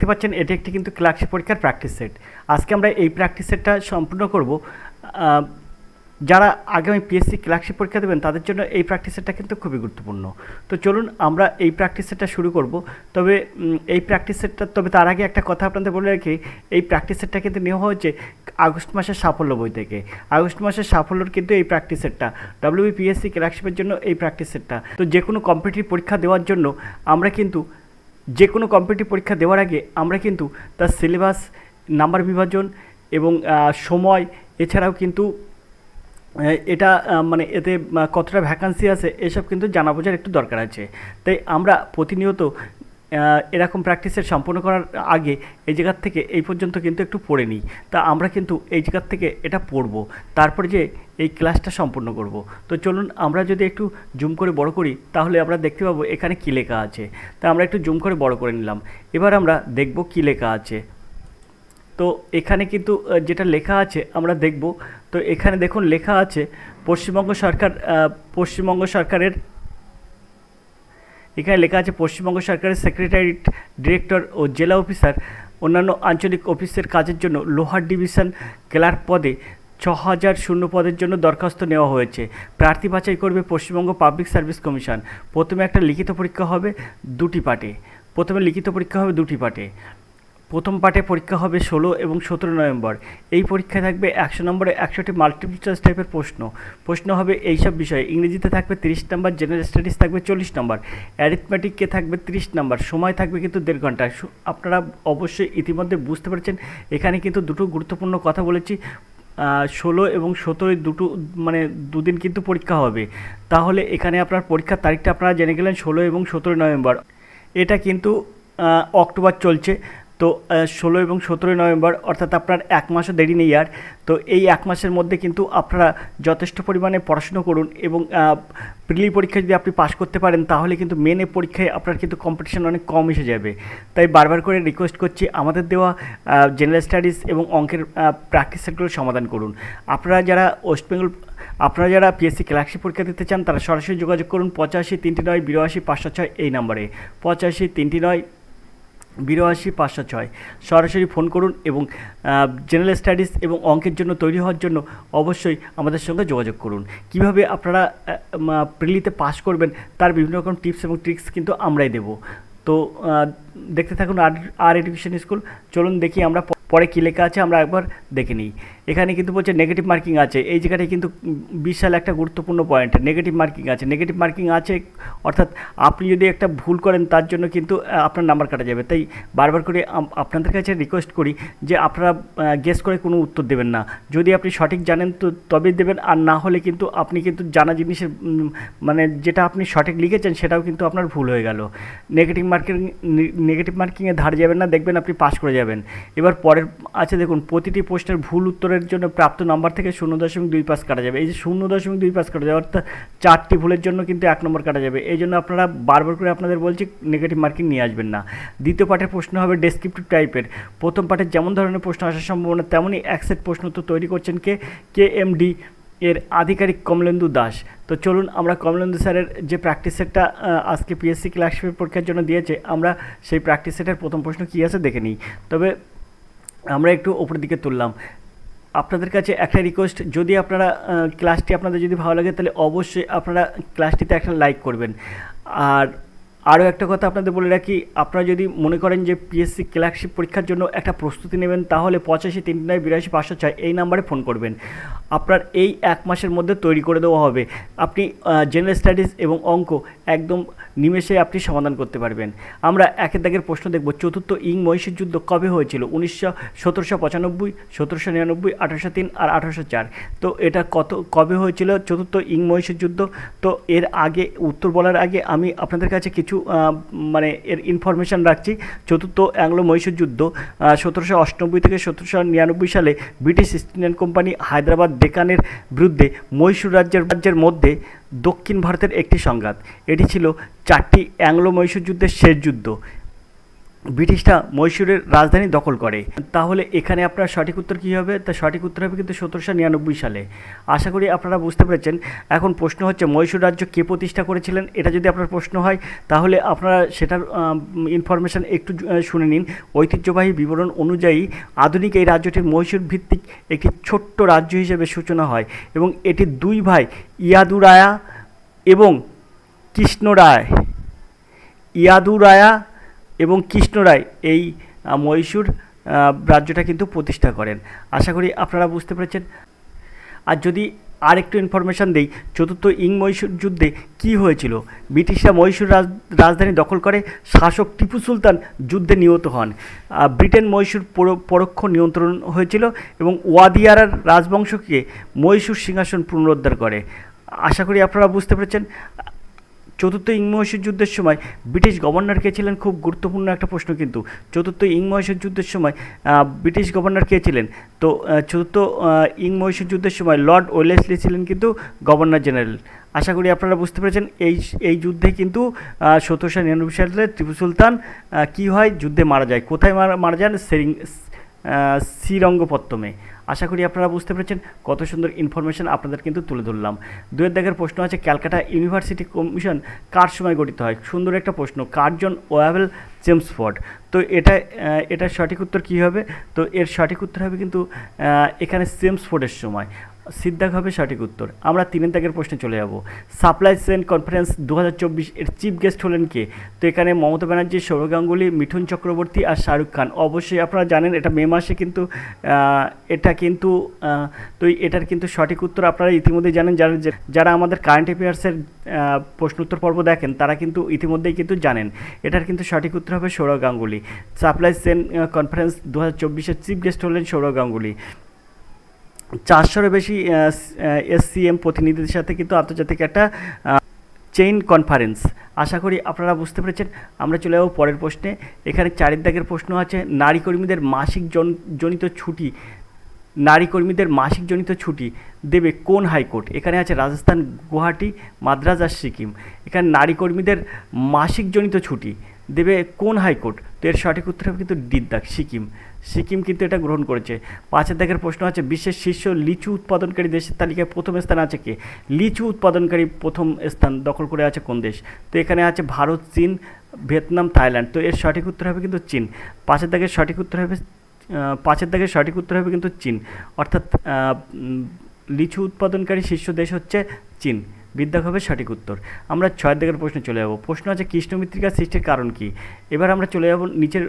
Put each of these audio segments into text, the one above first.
দেখতে পাচ্ছেন এটি একটি কিন্তু ক্লার্কশিপ পরীক্ষার প্র্যাকটিস সেট। আজকে আমরা এই প্র্যাকটিস সেটটা সম্পূর্ণ করব। যারা আগামী পিএসসি ক্লার্কশিপ পরীক্ষা দেবেন তাদের জন্য এই প্র্যাকটিস সেটটা কিন্তু খুবই গুরুত্বপূর্ণ। তো চলুন আমরা এই প্র্যাকটিস সেটটা শুরু করব। তবে এই প্র্যাকটিস সেটটা তার আগে একটা কথা আপনাদের বলে রাখি, এই প্র্যাকটিস সেটটা কিন্তু নেওয়া হয়েছে আগস্ট মাসের সাফল্য বই থেকে। আগস্ট মাসের সাফল্যর কিন্তু এই প্র্যাকটিস সেটটা WBPSC ক্লার্কশিপের জন্য এই প্র্যাকটিস সেটটা। তো যে কোনো কম্পিটিটিভ পরীক্ষা দেওয়ার জন্য আমরা কিন্তু যে কোনো কম্পিটিটিভ পরীক্ষা দেওয়ার আগে আমরা কিন্তু তার সিলেবাস, নাম্বার বিভাজন এবং সময়, এছাড়াও কিন্তু এটা মানে এতে কতটা ভ্যাকান্সি আছে এসব কিন্তু জানা বোঝার একটু দরকার আছে। তাই আমরা প্রতিনিয়ত এরকম প্র্যাকটিসের সম্পন্ন করার আগে এই জায়গার থেকে এই পর্যন্ত কিন্তু একটু পড়ে নিই। তা আমরা কিন্তু এই জায়গার থেকে এটা পড়ব, তারপরে যে এই ক্লাসটা সম্পূর্ণ করব। তো চলুন আমরা যদি একটু জুম করে বড় করি তাহলে আমরা দেখতে পাবো এখানে কী লেখা আছে। তা আমরা একটু জুম করে বড় করে নিলাম। এবার আমরা দেখব কী লেখা আছে। তো এখানে কিন্তু যেটা লেখা আছে আমরা দেখব। তো এখানে দেখুন লেখা আছে পশ্চিমবঙ্গ সরকারের এখানে লেখা আছে পশ্চিমবঙ্গ সরকারের সেক্রেটারিয়েট ডিরেক্টর ও জেলা অফিসার অন্যান্য আঞ্চলিক অফিসের কাজের জন্য লোহার ডিভিশন ক্লার্ক পদে 6000 পদের জন্য দরখাস্ত নেওয়া হয়েছে। প্রার্থী বাছাই করবে পশ্চিমবঙ্গ পাবলিক সার্ভিস কমিশন। প্রথমে একটা লিখিত পরীক্ষা হবে দুটি পার্টে। প্রথম পার্টে পরীক্ষা হবে 16 এবং 17 নভেম্বর। এই পরীক্ষায় থাকবে 100 নম্বরে 100টি মাল্টিপল চয়েস টাইপের প্রশ্ন হবে এইসব বিষয়ে। ইংরেজিতে থাকবে 30 নম্বর, জেনারেল স্টাডিজ থাকবে 40 নম্বর, অ্যারিথমেটিককে থাকবে 30 নম্বর। সময় থাকবে কিন্তু 1.5 ঘন্টা। আপনারা অবশ্যই ইতিমধ্যে বুঝতে পারছেন এখানে কিন্তু দুটো গুরুত্বপূর্ণ কথা বলেছি। 16 এবং 17 দুদিন কিন্তু পরীক্ষা হবে। তাহলে এখানে আপনার পরীক্ষার তারিখটা আপনারা জেনে গেলেন 16 এবং 17 নভেম্বর। এটা কিন্তু অক্টোবর চলছে। তো 16 এবং 17 নভেম্বর, অর্থাৎ আপনার 1 মাসও দেরি নেই আর। তো এই 1 মাসের মধ্যে কিন্তু আপনারা যথেষ্ট পরিমাণে পড়াশুনো করুন এবং প্রিলি পরীক্ষা যদি আপনি পাশ করতে পারেন তাহলে কিন্তু মেনে পরীক্ষায় আপনার কিন্তু কম্পিটিশন অনেক কম এসে যাবে। তাই বারবার করে রিকোয়েস্ট করছি আমাদের দেওয়া জেনারেল স্টাডিজ এবং অঙ্কের প্র্যাকটিস সেটগুলো সমাধান করুন। আপনারা যারা পিএসসি ক্লার্কশিপ পরীক্ষা দিতে চান তারা সরাসরি যোগাযোগ করুন 85 309 82 506 এই নম্বরে। 85 309 82 506 সরাসরি ফোন করুন এবং জেনারেল স্টাডিজ এবং অঙ্কের জন্য তৈরি হওয়ার জন্য অবশ্যই আমাদের সঙ্গে যোগাযোগ করুন। কিভাবে আপনারা প্রিলিতে পাস করবেন তার বিভিন্ন রকম টিপস এবং ট্রিক্স কিন্তু আমরাই দেব। তো দেখতে থাকুন আর এডুকেশন স্কুল। চলুন দেখি আমরা পরে কী লেখা আছে আমরা একবার দেখে নিই। এখানে কিন্তু বলছে নেগেটিভ মার্কিং আছে। এই জায়গাটায় কিন্তু বিশাল একটা গুরুত্বপূর্ণ পয়েন্ট, নেগেটিভ মার্কিং আছে। অর্থাৎ আপনি যদি একটা ভুল করেন তার জন্য কিন্তু আপনার নাম্বার কাটা যাবে। তাই বারবার করে আপনাদের কাছে রিকোয়েস্ট করি যে আপনারা গেস করে কোনো উত্তর দেবেন না। যদি আপনি সঠিক জানেন তো তবেই দেবেন, আর না হলে কিন্তু আপনি কিন্তু জানা জিনিসের যেটা আপনি সঠিক লিখেছেন সেটাও কিন্তু আপনার ভুল হয়ে গেল। নেগেটিভ মার্কিংয়ে ধার যাবেন না, দেখবেন আপনি পাস করে যাবেন। এবার পরের আছে দেখুন, প্রতিটি প্রশ্নের ভুল উত্তরের জন্য প্রাপ্ত নাম্বার থেকে 0.25 কাটা যাবে। এই যে 0.25 কাটা যাবে, অর্থাৎ 4টি ভুলের জন্য কিন্তু 1 নম্বর কাটা যাবে। এই জন্য আপনারা বারবার করে আপনাদের বলছি নেগেটিভ মার্কিং নিয়ে আসবেন না। দ্বিতীয় পাঠের প্রশ্ন হবে ডেসক্রিপটিভ টাইপের। প্রথম পাঠের যেমন ধরনের প্রশ্ন আসার সম্ভাবনা তেমনই এক সেট প্রশ্ন তো তৈরি করছেন KMD এর আধিকারিক কমলেন্দু দাস। তো চলুন আমরা কমলেন্দু স্যারের যে প্র্যাকটিস সেটটা আজকে পিএসসি ক্লার্কশিপ পরীক্ষার জন্য দিয়েছে, আমরা সেই প্র্যাকটিস সেটের প্রথম প্রশ্ন কী আছে দেখে নিই। তবে আমরা একটু ওপরের দিকে তুললাম। আপনাদের কাছে একটা রিকোয়েস্ট, যদি আপনারা ক্লাসটি আপনাদের যদি ভালো লাগে তাহলে অবশ্যই আপনারা ক্লাসটিতে একটা লাইক করবেন। আর আরও একটা কথা আপনাদের বলে রাখি, আপনারা যদি মনে করেন যে পিএসসি ক্লার্কশিপ পরীক্ষার জন্য একটা প্রস্তুতি নেবেন তাহলে 85 309 82 506 এই নাম্বারে ফোন করবেন। আপনার এই 1 মাসের মধ্যে তৈরি করে দেওয়া হবে। আপনি জেনারেল স্টাডিজ এবং অঙ্ক একদম নিমেষে আপনি সমাধান করতে পারবেন। আমরা একের দাগের প্রশ্ন দেখব। চতুর্থ ইং মহীশূর যুদ্ধ কবে হয়েছিল? 1795, 1799, 1803 আর 1804। তো এটা কবে হয়েছিল চতুর্থ ইং মহীশূর যুদ্ধ? তো এর আগে উত্তর বলার আগে আমি আপনাদের কাছে কিছু এর ইনফরমেশান রাখছি। চতুর্থ অ্যাংলো মহীশূর যুদ্ধ 1798 থেকে 1799 সালে British East Indian company Hyderabad ডেকানের বিরুদ্ধে মহীশূর রাজ্যের মধ্যে দক্ষিণ ভারতের একটি সংঘাত। এটি ছিল 4টি অ্যাংলো মহীশূর যুদ্ধের শেষ যুদ্ধ। ব্রিটিশরা মহীশূরের রাজধানী দখল করে। তাহলে এখানে আপনার সঠিক উত্তর কী হবে? তা সঠিক উত্তর হবে কিন্তু 1799 সালে। আশা করি আপনারা বুঝতে পেরেছেন। এখন প্রশ্ন হচ্ছে মহীশূর রাজ্য কে প্রতিষ্ঠা করেছিলেন, এটা যদি আপনার প্রশ্ন হয় তাহলে আপনারা সেটার ইনফরমেশান একটু শুনে নিন। ঐতিহ্যবাহী বিবরণ অনুযায়ী আধুনিক এই রাজ্যটির মহীশূর ভিত্তিক একটি ছোট্ট রাজ্য হিসেবে সূচনা হয় এবং এটি দুই ভাই ইয়াদুরায়া এবং কৃষ্ণরায় ইয়াদুরায়া এবং কৃষ্ণরায় এই মহীশূর রাজ্যটা কিন্তু প্রতিষ্ঠা করেন। আশা করি আপনারা বুঝতে পেরেছেন। আর যদি আর একটু ইনফরমেশান দেই, চতুর্থ ইং মহীশূর যুদ্ধে কী হয়েছিল? ব্রিটিশরা মহীশূর রাজধানী দখল করে, শাসক টিপু সুলতান যুদ্ধে নিহত হন। ব্রিটেন মহীশূর পরোক্ষ নিয়ন্ত্রণ হয়েছিল এবং ওয়াদিয়ারার রাজবংশকে মহীশূর সিংহাসন পুনরুদ্ধার করে। আশা করি আপনারা বুঝতে পেরেছেন। চতুর্থ ইং মহীশূর যুদ্ধের সময় ব্রিটিশ গভর্নর কে ছিলেন? খুব গুরুত্বপূর্ণ একটা প্রশ্ন কিন্তু। চতুর্থ ইং মহীশূর যুদ্ধের সময় ব্রিটিশ গভর্নর কে ছিলেন? তো চতুর্থ ইং মহীশূর যুদ্ধের সময় লর্ড ওয়েলেসলি ছিলেন কিন্তু গভর্নর জেনারেল। আশা করি আপনারা বুঝতে পেরেছেন। এই যুদ্ধে কিন্তু 1799 সালে টিপু সুলতান কী হয়? যুদ্ধে মারা যায়। কোথায় মারা যান? শ্রীরঙ্গপত্তমে। আশা করি আপনারা বুঝতে পেরেছেন। কত সুন্দর ইনফরমেশন আপনাদের কিন্তু তুলে ধরলাম। দুয়ের দাগের প্রশ্ন আছে, ক্যালকাটা ইউনিভার্সিটি কমিশন কার সময় গঠিত হয়? সুন্দর একটা প্রশ্ন। Curzon Wavell Chelmsford. তো এটার সঠিক উত্তর কী হবে? তো এর সঠিক উত্তর হবে কিন্তু এখানে চেমসফোর্ডের সময়। সিদ্ধাক হবে সঠিক উত্তর। আমরা 3 দাগের প্রশ্নে চলে যাব। সাপ্লাই চেইন কনফারেন্স 2024 এর চিফ গেস্ট হলেন কে? তো এখানে মমতা ব্যানার্জি, সৌরভ গাঙ্গুলি, মিঠুন চক্রবর্তী আর শাহরুখ খান। অবশ্যই আপনারা জানেন এটা মে মাসে কিন্তু তো এটার কিন্তু সঠিক উত্তর আপনারা ইতিমধ্যেই জানেন। যারা আমাদের কারেন্ট অ্যাফেয়ার্সের প্রশ্ন উত্তর পর্ব দেখেন তারা কিন্তু ইতিমধ্যেই কিন্তু জানেন। এটার কিন্তু সঠিক উত্তর হবে Sourav Ganguly. Supply chain conference 2024 এর চিফ গেস্ট হলেন সৌরভ গাঙ্গুলি। 400-এরও বেশি SCM প্রতিনিধিদের সাথে কিন্তু আন্তর্জাতিক একটা চেইন কনফারেন্স। আশা করি আপনারা বুঝতে পেরেছেন। আমরা চলে যাবো পরের প্রশ্নে। এখানে 4 দাগের প্রশ্ন আছে, নারী কর্মীদের মাসিক জনিত ছুটি দেবে কোন হাইকোর্ট? এখানে আছে রাজস্থান, গুয়াহাটি, মাদ্রাজ আর সিকিম। এখানে নারী কর্মীদের মাসিক জনিত ছুটি দেবে কোন হাইকোর্ট? তো এর সঠিক উত্তর হবে কিন্তু ডিদ্দাক, সিকিম কিন্তু এটা গ্রহণ করেছে। 5 দাগের প্রশ্ন আছে, বিশ্বের শীর্ষ লিচু উৎপাদনকারী দেশের তালিকায় প্রথম স্থান আছে কে? লিচু উৎপাদনকারী প্রথম স্থান দখল করে আছে কোন দেশ? তো এখানে আছে ভারত, চীন, ভিয়েতনাম, থাইল্যান্ড। তো এর সঠিক উত্তর হবে কিন্তু চীন। 5 দাগের সঠিক উত্তর হবে কিন্তু চীন। অর্থাৎ লিচু উৎপাদনকারী শীর্ষ দেশ হচ্ছে চীন। বিদ্যাক হবে সঠিক উত্তর। আমরা 6 দাগের প্রশ্নে চলে যাব। প্রশ্ন আছে কৃষ্ণ মৃত্তিকা সৃষ্টির কারণ কি? এবার আমরা চলে যাব নিচের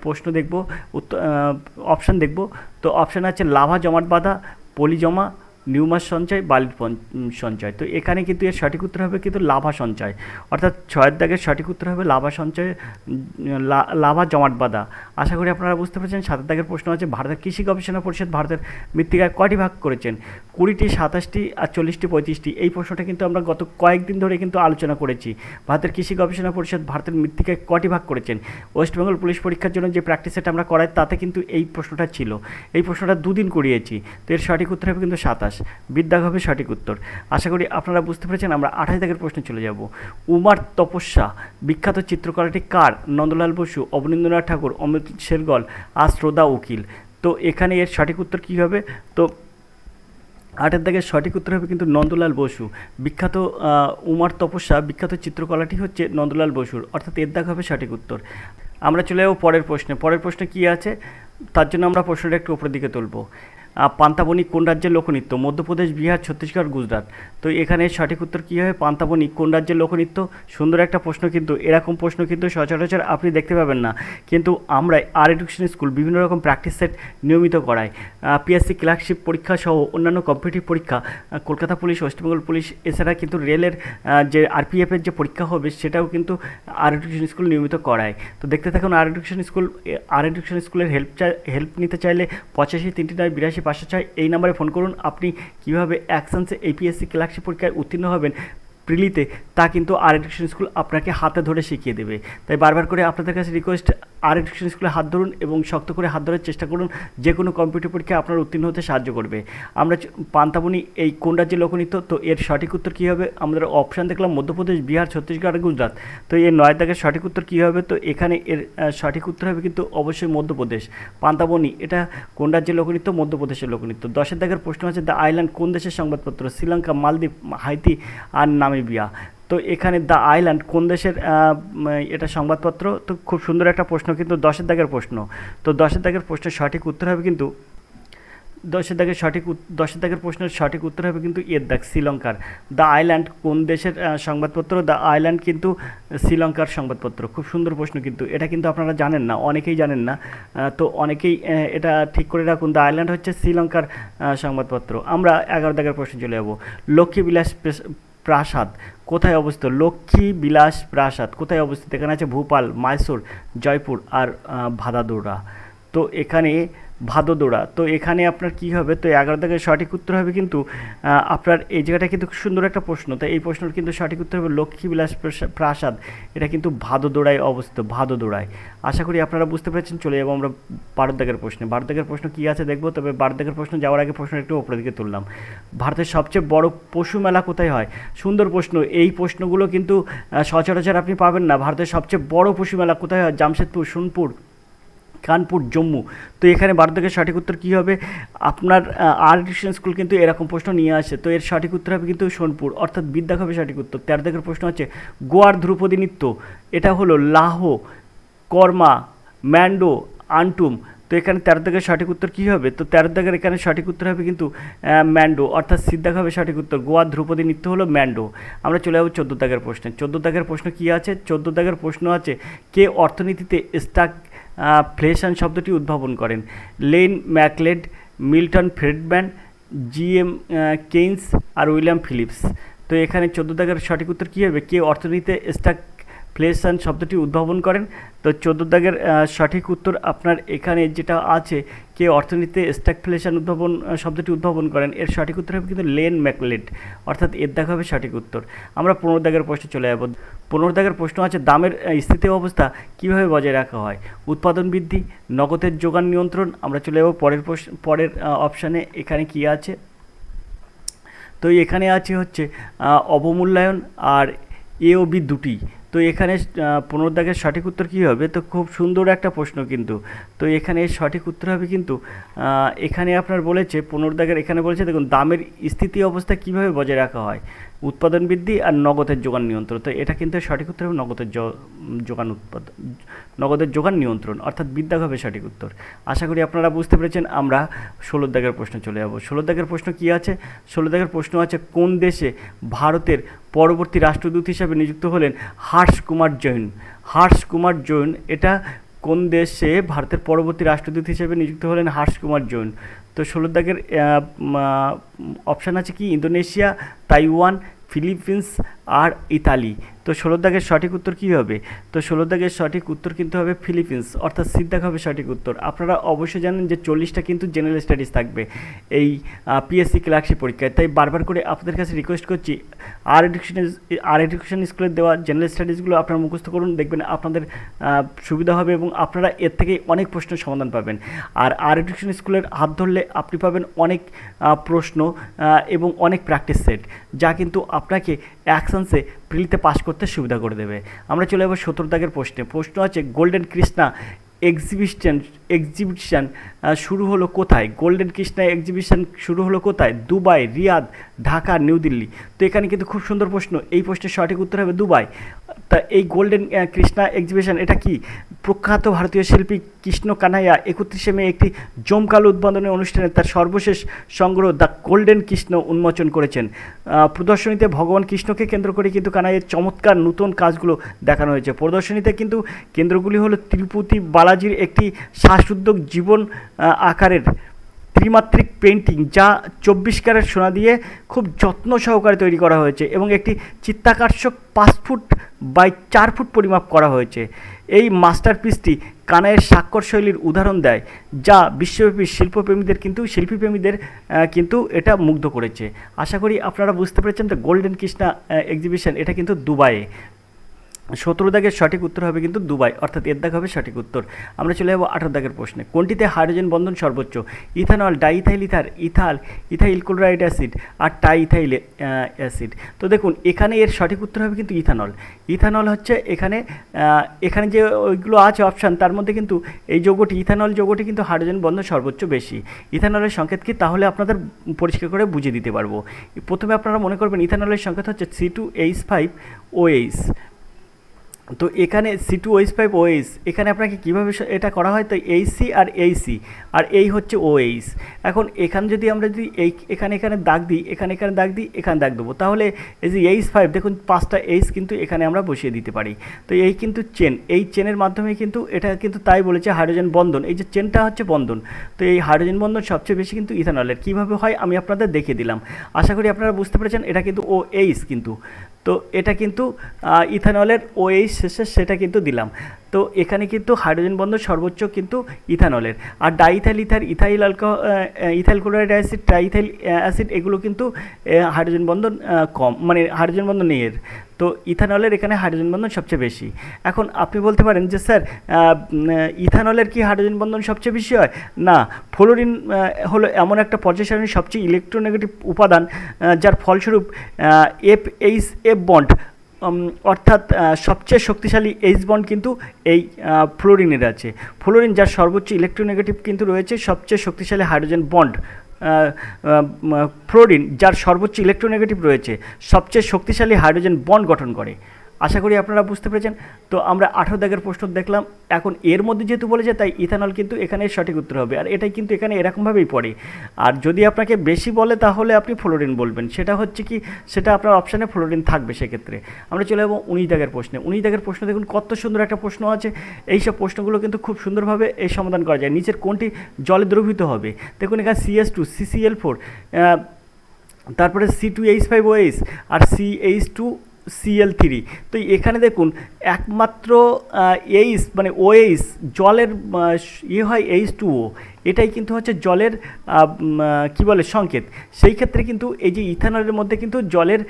প্রশ্ন দেখব, অপশান দেখব। তো অপশান আছে লাভা জমাট বাঁধা, পলি জমা, নিউমাস সঞ্চয়, বালির সঞ্চয়। তো এখানে কিন্তু এর সঠিক উত্তর হবে কিন্তু লাভা সঞ্চয়। অর্থাৎ 6 দাগের সঠিক উত্তর হবে লাভা সঞ্চয়, লাভা জমাট বাঁধা। আশা করি আপনারা বুঝতে পেরেছেন। 7 দাগের প্রশ্ন আছে, ভারতের কৃষি গবেষণা পরিষদ ভারতের মৃত্তিকায় কয়টি ভাগ করেছেন? 20টি, 27টি, 48টি, 35টি। এই প্রশ্নটা কিন্তু আমরা গত কয়েকদিন ধরে কিন্তু আলোচনা করেছি। ভারতের কৃষি গবেষণা পরিষদ ভারতের মৃত্তিকায় কয়টি ভাগ করেছেন? ওয়েস্ট বেঙ্গল পুলিশ পরীক্ষার জন্য যে প্র্যাকটিস সেট আমরা করাই তাতে কিন্তু এই প্রশ্নটা ছিল। এই প্রশ্নটা 2 দিন করিয়েছি। তো এর সঠিক উত্তর হবে কিন্তু 27। বিদ্যাগ হবে সঠিক উত্তর। আশা করি আপনারা বুঝতে পেরেছেন। আমরা 28 দাগের প্রশ্নে চলে যাব। উমার তপস্যা বিখ্যাত চিত্রকলাটি কার? নন্দলাল বসু, অবনীন্দ্রনাথ ঠাকুর, অমৃত শেরগল আর শ্রদ্ধা উকিল। তো এখানে এর সঠিক উত্তর কী হবে? তো 8 দাগের সঠিক উত্তর হবে কিন্তু নন্দলাল বসু। বিখ্যাত উমার তপস্যা বিখ্যাত চিত্রকলাটি হচ্ছে নন্দলাল বসুর। অর্থাৎ এর দাগ হবে সঠিক উত্তর। আমরা চলে যাব পরের প্রশ্নে কী আছে তার জন্য আমরা প্রশ্নটা একটু উপরের দিকে তুলব। পান্তাবনি কোন রাজ্যের লোকনৃত্য? মধ্যপ্রদেশ, বিহার, ছত্তিশগড়, গুজরাট। তো এখানে সঠিক উত্তর কী হবে? পান্তাবনি কোন রাজ্যের লোকনৃত্য? সুন্দর একটা প্রশ্ন কিন্তু। এরকম প্রশ্ন কিন্তু সচরাচর আপনি দেখতে পাবেন না। কিন্তু আমরা আর এডুকেশন স্কুল বিভিন্ন রকম প্র্যাকটিস সেট নিয়মিত করাই। PSC ক্লার্কশিপ পরীক্ষা সহ অন্যান্য কম্পিটিটিভ পরীক্ষা, কলকাতা পুলিশ, ওয়েস্টবেঙ্গল পুলিশ, এছাড়া কিন্তু রেলের যে RPF-এর যে পরীক্ষা হবে সেটাও কিন্তু আর এডুকেশন স্কুল নিয়মিত করায়। তো দেখতে থাকুন আর এডুকেশন স্কুলের হেল্প নিতে চাইলে 85 309 82 506 এই নাম্বারে ফোন করুন। আপনি কীভাবে অ্যাকশনসে APSC ক্লার্কশিপ পরীক্ষায় উত্তীর্ণ হবেন প্রিলিতে তা কিন্তু আর এডুকেশন স্কুল আপনাকে হাতে ধরে শিখিয়ে দেবে। তাই বারবার করে আপনাদের কাছে রিকোয়েস্ট, আর এডুকেশন স্কুলে হাত ধরুন এবং শক্ত করে হাত ধরার চেষ্টা করুন, যে কোনো কম্পিটিটিভ পরীক্ষায় আপনার উত্তীর্ণ হতে সাহায্য করবে। আমরা পান্তাবনি এই কোন রাজ্যে লোকনৃত্য, তো এর সঠিক উত্তর কী হবে? আমাদের অপশান দেখলাম মধ্যপ্রদেশ, বিহার, ছত্তিশগড় আর গুজরাট। তো এর 9 দাগের সঠিক উত্তর কী হবে? তো এখানে এর সঠিক উত্তর হবে কিন্তু অবশ্যই মধ্যপ্রদেশ। পান্তাবনি এটা কোন রাজ্যের লোকনৃত্য? মধ্যপ্রদেশের লোকনৃত্য। 10 দাগের প্রশ্ন আছে দ্য আইল্যান্ড কোন দেশের সংবাদপত্র? শ্রীলঙ্কা, মালদ্বীপ, হাইতি আর নামিবিয়া। তো এখানে দ্য আইল্যান্ড কোন দেশের এটা সংবাদপত্র? তো খুব সুন্দর একটা প্রশ্ন, কিন্তু 10 দাগের প্রশ্ন। তো 10 দাগের প্রশ্নের সঠিক উত্তর হবে কিন্তু 10 দাগের প্রশ্নের সঠিক উত্তর হবে কিন্তু এর দাগ, শ্রীলঙ্কার। দ্য আইল্যান্ড কোন দেশের সংবাদপত্র? দ্য আইল্যান্ড কিন্তু শ্রীলঙ্কার সংবাদপত্র। খুব সুন্দর প্রশ্ন, কিন্তু এটা কিন্তু আপনারা জানেন না, অনেকেই জানেন না। তো অনেকেই এটা ঠিক করে রাখুন, দ্য আইল্যান্ড হচ্ছে শ্রীলঙ্কার সংবাদপত্র। আমরা 11 দাগের প্রশ্ন চলে যাব। লক্ষ্মীবিলাস প্রাসাদ কোথায় অবস্থিত? লক্ষ্মী বিলাস প্রাসাদ কোথায় অবস্থিত? এখানে আছে ভোপাল, মাইসোর, জয়পুর আর ভাদোদরা। তো এখানে ভাদোদরা। তো এখানে আপনার কি হবে? তো 11 দাগের সঠিক উত্তর হবে কিন্তু আপনার এই জায়গাটা কিন্তু খুব সুন্দর একটা প্রশ্ন। তো এই প্রশ্নের কিন্তু সঠিক উত্তর হবে লক্ষ্মী বিলাস প্রাসাদ, এটা কিন্তু ভাদোদরায় অবস্থিত, ভাদোদরায়। আশা করি আপনারা বুঝতে পেরেছেন। চলে যাবো আমরা 12 দাগের প্রশ্নে। 12 দাগের প্রশ্ন কী আছে দেখবো, তবে 12 দাগের প্রশ্ন যাওয়ার আগে প্রশ্ন একটু ওপরের দিকে তুললাম। ভারতের সবচেয়ে বড় পশু মেলা কোথায় হয়? সুন্দর প্রশ্ন। এই প্রশ্নগুলো কিন্তু সচরাচর আপনি পাবেন না। ভারতের সবচেয়ে বড় পশু মেলা কোথায় হয়? জামশেদপুর, সোনপুর, কানপুর, জম্মু। তো এখানে 12 দাগের সঠিক উত্তর কী হবে? আপনার আর এডুকেশন স্কুল কিন্তু এরকম প্রশ্ন নিয়ে আসে। তো এর সঠিক উত্তর হবে কিন্তু সোনপুর, অর্থাৎ বিদ্যাক হবে সঠিক উত্তর। 13 দাগের প্রশ্ন হচ্ছে গোয়ার ধ্রুপদী নৃত্য, এটা হলো লাহো, কর্মা, ম্যান্ডো, আন্টুম। তো এখানে 13 দাগের সঠিক উত্তর কী হবে? তো 13 দাগের এখানে সঠিক উত্তর হবে কিন্তু ম্যান্ডো, অর্থাৎ সিদ্ধাক হবে সঠিক উত্তর। গোয়ার ধ্রুপদী নৃত্য হলো ম্যান্ডো। আমরা চলে যাবো 14 দাগের প্রশ্নে। 14 দাগের প্রশ্ন কী আছে? 14 দাগের প্রশ্ন আছে কে অর্থনীতিতে স্ট্যাগফ্লেশন শব্দটি উদ্ভাবন করেন? Iain Macleod, Milton Friedman, JM Keynes আর উইলিয়াম ফিলিপস। তো এখানে 14 দাগের সঠিক উত্তর কী হবে? কে অর্থনীতিতে স্ট্যাগফ্লেশন শব্দটি উদ্ভাবন করেন? তো 14 দাগের সঠিক উত্তর আপনার এখানে যেটা আছে, কে অর্থনীতিতে স্ট্যাগফ্লেশন শব্দটি উদ্ভাবন করেন, এর সঠিক উত্তর হবে কিন্তু লেন ম্যাকলেড, অর্থাৎ এর দাগ হবে সঠিক উত্তর। আমরা 15 দাগের প্রশ্নে চলে যাব। 15 দাগের প্রশ্ন আছে দামের স্থিতি অবস্থা কীভাবে বজায় রাখা হয়? উৎপাদন বৃদ্ধি, নগদের যোগান নিয়ন্ত্রণ। আমরা চলে যাব পরের অপশানে। এখানে কি আছে? তো এখানে আছে হচ্ছে অবমূল্যায়ন আর এ ও বি দুটি। তো এখানে 15 দাগের সঠিক উত্তর কী হবে? তো খুব সুন্দর একটা প্রশ্ন কিন্তু। তো এখানে সঠিক উত্তর হবে কিন্তু এখানে আপনার বলেছে 15 দাগের, এখানে বলেছে দেখুন দামের স্থিতি অবস্থা কীভাবে বজায় রাখা হয়? উৎপাদন বৃদ্ধি আর নগদের যোগান নিয়ন্ত্রণ। তো এটা কিন্তু সঠিক উত্তর হবে নগদের যোগান নিয়ন্ত্রণ, অর্থাৎ বিদ্যাগ হবে সঠিক উত্তর। আশা করি আপনারা বুঝতে পেরেছেন। আমরা 16 দাগের প্রশ্ন চলে যাব। 16 দাগের প্রশ্ন কী আছে? 16 দাগের প্রশ্ন আছে কোন দেশে ভারতের পরবর্তী রাষ্ট্রদূত হিসাবে নিযুক্ত হলেন হর্ষ কুমার জৈন? হর্ষ কুমার জৈন এটা কোন দেশে ভারতের পরবর্তী রাষ্ট্রদূত হিসেবে নিযুক্ত হলেন হর্ষ কুমার জৈন? তো 16 দাগের অপশান আছে কি? ইন্দোনেশিয়া, তাইওয়ান, ফিলিপিন্স আর ইতালি। তো 16 দাগের সঠিক উত্তর কী হবে? তো 16 দাগের সঠিক উত্তর কিন্তু হবে ফিলিপিন্স, অর্থাৎ সিদ্ধাক হবে সঠিক উত্তর। আপনারা অবশ্যই জানেন যে 40টা কিন্তু জেনারেল স্টাডিজ থাকবে এই পিএসসি ক্লার্কশিপ পরীক্ষায়। তাই বারবার করে আপনাদের কাছে রিকোয়েস্ট করছি, আর এডুকেশন স্কুলের দেওয়া জেনারেল স্টাডিজগুলো আপনারা মুখস্থ করুন, দেখবেন আপনাদের সুবিধা হবে এবং আপনারা এর থেকে অনেক প্রশ্নের সমাধান পাবেন। আর এডুকেশন স্কুলের হাত ধরলে আপনি পাবেন অনেক প্রশ্ন এবং অনেক প্র্যাকটিস সেট, যা কিন্তু আপনাকে অ্যাকশনসে প্রিলিতে পাস করতে সুবিধা করে দেবে। আমরা চলে যাবো 17 দাগের প্রশ্নে। প্রশ্ন আছে গোল্ডেন কৃষ্ণা এক্সিবিশন শুরু হলো কোথায়? গোল্ডেন কৃষ্ণা এক্সিবিশন শুরু হলো কোথায়? Dubai, Riyadh, Dhaka, New Delhi. তো এখানে কিন্তু খুব সুন্দর প্রশ্ন। এই প্রশ্নের সঠিক উত্তর হবে দুবাই। তা এই গোল্ডেন কৃষ্ণা এক্সিবিশন এটা কি? প্রখ্যাত ভারতীয় শিল্পী কৃষ্ণ কানাইয়া 31শে মে একটি জমকালো উদ্বোধনী অনুষ্ঠানে তার সর্বশেষ সংগ্রহ দ্য গোল্ডেন কৃষ্ণ উন্মোচন করেছেন। প্রদর্শনীতে ভগবান কৃষ্ণকে কেন্দ্র করে কিন্তু কানাইয়ের চমৎকার নতুন কাজগুলো দেখানো হয়েছে। প্রদর্শনীতে কিন্তু কেন্দ্রগুলি হলো তিরুপতি বালাজির একটি শ্বাসরুদ্ধক জীবন আকারের ত্রিমাত্রিক পেন্টিং, যা 24 ক্যারেট সোনা দিয়ে খুব যত্ন সহকারে তৈরি করা হয়েছে এবং একটি চিত্তাকর্ষক 5 ফুট বাই 4 ফুট পরিমাপ করা হয়েছে। এই মাস্টারপিসটি কানাইয়ের স্বাক্ষর শৈলীর উদাহরণ দেয়, যা বিশ্বব্যাপী শিল্পীপ্রেমীদের কিন্তু এটা মুগ্ধ করেছে। আশা করি আপনারা বুঝতে পেরেছেন। তো গোল্ডেন কৃষ্ণা এক্সিবিশন এটা কিন্তু দুবাইয়ে। 17 দাগের সঠিক উত্তর হবে কিন্তু দুবাই, অর্থাৎ এর দাগ হবে সঠিক উত্তর। আমরা চলে যাবো 18 দাগের প্রশ্নে। কোনটিতে হাইড্রোজেন বন্ধন সর্বোচ্চ? Ethanol, diethyl ether, ethyl chloride acid আর টাইইথাইল অ্যাসিড। তো দেখুন এখানে এর সঠিক উত্তর হবে কিন্তু ইথানল। ইথানল হচ্ছে এখানে যে ওইগুলো আছে অপশান, তার মধ্যে কিন্তু এই যৌগটি, ইথানল যৌগটি কিন্তু হাইড্রোজেন বন্ধন সর্বোচ্চ বেশি। ইথানলের সংকেত কি, তাহলে আপনাদের পরিষ্কার করে বুঝিয়ে দিতে পারবো। প্রথমে আপনারা মনে করবেন ইথানলের সংকেত হচ্ছে C2H5OH। তো এখানে C2H5OH, এখানে আপনাকে কীভাবে এটা করা হয়, তো এইচসি আর এইচসি আর এই হচ্ছে OH। এখন এখানে যদি আমরা যদি এখানে দাগ দিই, এখানে দাগ দিই, এখানে দাগ দেবো, তাহলে এই যে H5, দেখুন 5টা H কিন্তু এখানে আমরা বসিয়ে দিতে পারি। তো এই কিন্তু চেন, এই চেনের মাধ্যমে কিন্তু এটা কিন্তু তাই বলেছে হাইড্রোজেন বন্ধন, এই যে চেনটা হচ্ছে বন্ধন। তো এই হাইড্রোজেন বন্ধন সবচেয়ে বেশি কিন্তু ইথানলের। কীভাবে হয় আমি আপনাদের দেখিয়ে দিলাম, আশা করি আপনারা বুঝতে পেরেছেন। এটা কিন্তু OH কিন্তু, তো এটা কিন্তু ইথানলের OH শেষে সেটা কিন্তু দিলাম। তো এখানে কিন্তু হাইড্রোজেন বন্ধন সর্বোচ্চ কিন্তু ইথানলের। আর diethyl ether, ethyl chloride acid, triethyl acid, এগুলো কিন্তু হাইড্রোজেন বন্ধন কম, মানে হাইড্রোজেন বন্ধন নেই এর। তো ইথানলের এখানে হাইড্রোজেন বন্ধন সবচেয়ে বেশি। এখন আপনি বলতে পারেন যে স্যার ইথানলের কি হাইড্রোজেন বন্ধন সবচেয়ে বেশি হয়? না, ফ্লোরিন হলো এমন একটা পর্যায় সারণীর সবচেয়ে ইলেকট্রোনেগেটিভ উপাদান, যার ফলস্বরূপ FH বন্ড, অর্থাৎ সবচেয়ে শক্তিশালী H বন্ড কিন্তু এই ফ্লোরিনের আছে। ফ্লোরিন যার সর্বোচ্চ ইলেকট্রোনেগেটিভ কিন্তু রয়েছে, সবচেয়ে শক্তিশালী হাইড্রোজেন বন্ড ফ্লোরিন যার সর্বোচ্চ ইলেকট্রোনেগেটিভ রয়েছে, সবচেয়ে শক্তিশালী হাইড্রোজেন বন্ড গঠন করে। আশা করি আপনারা বুঝতে পেরেছেন। তো আমরা 18 দাগের প্রশ্ন দেখলাম। এখন এর মধ্যে যেহেতু বলেছে, তাই ইথানল কিন্তু এখানে সঠিক উত্তর হবে, আর এটাই কিন্তু এখানে এরকমভাবেই পড়ে। আর যদি আপনাকে বেশি বলে তাহলে আপনি ফ্লোরিন বলবেন, সেটা হচ্ছে কি, সেটা আপনার অপশানে ফ্লোরিন থাকবে সেক্ষেত্রে। আমরা চলে যাবো 19 দাগের প্রশ্নে। 19 দাগের প্রশ্ন দেখুন কত সুন্দর একটা প্রশ্ন আছে। এইসব প্রশ্নগুলো কিন্তু খুব সুন্দরভাবে এই সমাধান করা যায়। নিচের কোনটি জলে দ্রবীভূত হবে? দেখুন এখানে CS2, CCl4, তারপরে C2H5OH আর CH2Cl3। তো এখানে দেখুন একমাত্র এইচ মানে OH জলের হয় H2O, এটাই কিন্তু হচ্ছে জলের কি বলে সংকেত। সেই ক্ষেত্রে কিন্তু এই যে ইথানলের মধ্যে কিন্তু জলের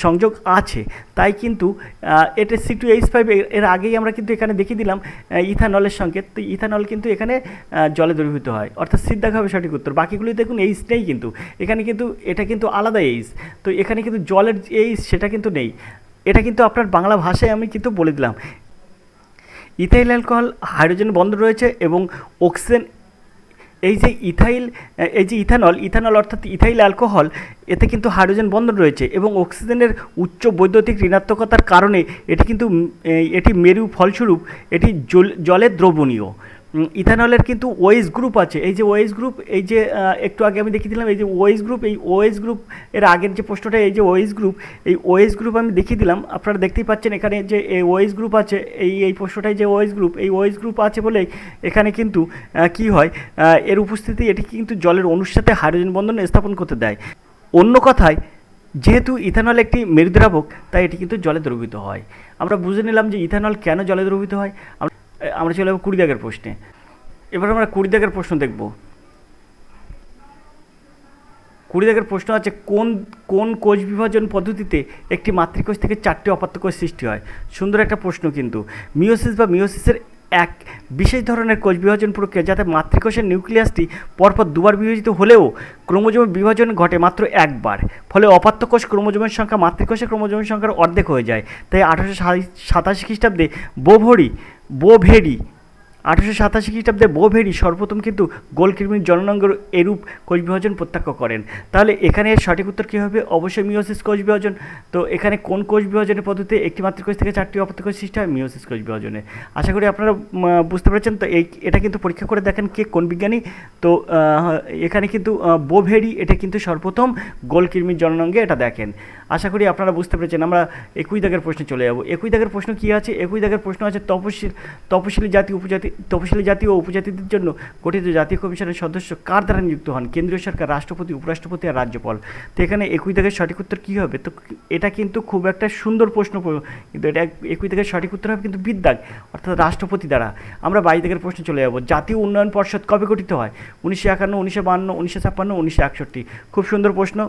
সংযোগ আছে, তাই কিন্তু এটা C2H5, এর আগেই আমরা কিন্তু এখানে দেখিয়ে দিলাম ইথানলের সংকেত। তো ইথানল কিন্তু এখানে জলে দ্রবীভূত হয়, অর্থাৎ সিদ্ধাক হবে সঠিক উত্তর। বাকিগুলি দেখুন এইচ নেই কিন্তু এখানে, কিন্তু এটা কিন্তু আলাদা এইচ। তো এখানে কিন্তু জলের এইচ সেটা কিন্তু নেই, এটা কিন্তু আপনার বাংলা ভাষায় আমি কিন্তু বলে দিলাম। ইথাইল অ্যালকোহল হাইড্রোজেন বন্ধন রয়েছে এবং অক্সিজেন, এই যে ইথানল অর্থাৎ ইথাইল অ্যালকোহল, এতে কিন্তু হাইড্রোজেন বন্ধন রয়েছে এবং অক্সিজেনের উচ্চ বৈদ্যুতিক ঋণাত্মকতার কারণে এটি মেরু, ফলস্বরূপ এটি জলে দ্রবণীয়। ইথানলের কিন্তু OH গ্রুপ আছে, এই যে OH গ্রুপ, এই যে একটু আগে আমি দেখিয়ে দিলাম, এই যে OH গ্রুপ, এই OH গ্রুপ এর আগের যে প্রশ্নটা, এই যে OH গ্রুপ, এই OH গ্রুপ আমি দেখিয়ে দিলাম। আপনারা দেখতেই পাচ্ছেন এখানে যে OH গ্রুপ আছে, এই প্রশ্নটায় যে OH গ্রুপ, এই OH গ্রুপ আছে বলেই এখানে কিন্তু কি হয়, এর উপস্থিতি এটি কিন্তু জলের অণুর সাথে হাইড্রোজেন বন্ধন স্থাপন করতে দেয়। অন্য কথায়, যেহেতু ইথানল একটি মেরুদ্রাবক, তাই এটি কিন্তু জলে দ্রবীভূত হয়। আমরা বুঝে নিলাম যে ইথানল কেন জলে দ্রবীভূত হয়। আমরা চলে যাবো 20 দাগের প্রশ্নে। এবার আমরা 20 দাগের প্রশ্ন দেখব। 20 দাগের প্রশ্ন আছে, কোন কোষ বিভাজন পদ্ধতিতে একটি মাতৃকোষ থেকে 4টি অপাত্য কোষ সৃষ্টি হয়? সুন্দর একটা প্রশ্ন কিন্তু। মিওসিসের এক বিশেষ ধরনের কোষ বিভাজন প্রক্রিয়া, যাতে মাতৃকোষের নিউক্লিয়াসটি পরপর দুবার বিভাজিত হলেও ক্রোমোজোমের বিভাজন ঘটে মাত্র একবার। ফলে অপাত্য কোষ ক্রোমোজোমের সংখ্যা মাতৃকোষের ক্রোমোজোমের সংখ্যার অর্ধেক হয়ে যায়। তাই 1887 খ্রিস্টাব্দে বোভেরি 1887 খ্রিস্টাব্দে বোভেরি সর্বপ্রথম কিন্তু গোলকৃমির জননাঙ্গের এরূপ কোষ বিভাজন প্রত্যক্ষ করেন। তাহলে এখানে এর সঠিক উত্তর কী হবে? অবশ্যই মিওসিস কোষ বিভাজন। তো এখানে কোন কোষ বিভাজনের পদ্ধতিতে একটি মাতৃকোষ থেকে 4টি অপাত্য কোষ সৃষ্টি হয়? মিওসিস কোষ বিভাজনে। আশা করি আপনারা বুঝতে পেরেছেন। তো এটা কিন্তু পরীক্ষা করে দেখেন কে কোন বিজ্ঞানী। তো এখানে কিন্তু বোভেরি এটা কিন্তু সর্বপ্রথম গোলকৃমির জননাঙ্গে এটা দেখেন। আশা করি আপনারা বুঝতে পেরেছেন। আমরা 21 দাগের প্রশ্নে চলে যাব। 21 দাগের প্রশ্ন কী আছে? 21 দাগের প্রশ্ন আছে, তপশিলি জাতি ও উপজাতিদের জন্য গঠিত জাতীয় কমিশনের সদস্য কার দ্বারা নিযুক্ত হন? কেন্দ্রীয় সরকার, রাষ্ট্রপতি, উপরাষ্ট্রপতি আর রাজ্যপাল। তো এখানে 21 দাগের সঠিক উত্তর কী হবে? তো এটা কিন্তু খুব একটা সুন্দর প্রশ্ন, কিন্তু এটা 21 দাগের সঠিক উত্তর হবে কিন্তু বিদ্যাগ, অর্থাৎ রাষ্ট্রপতি দ্বারা। আমরা 22 দাগের প্রশ্নে চলে যাব। জাতীয় উন্নয়ন পর্ষদ কবে গঠিত হয়? 1951, 1952, 1956, 1961। খুব সুন্দর প্রশ্ন।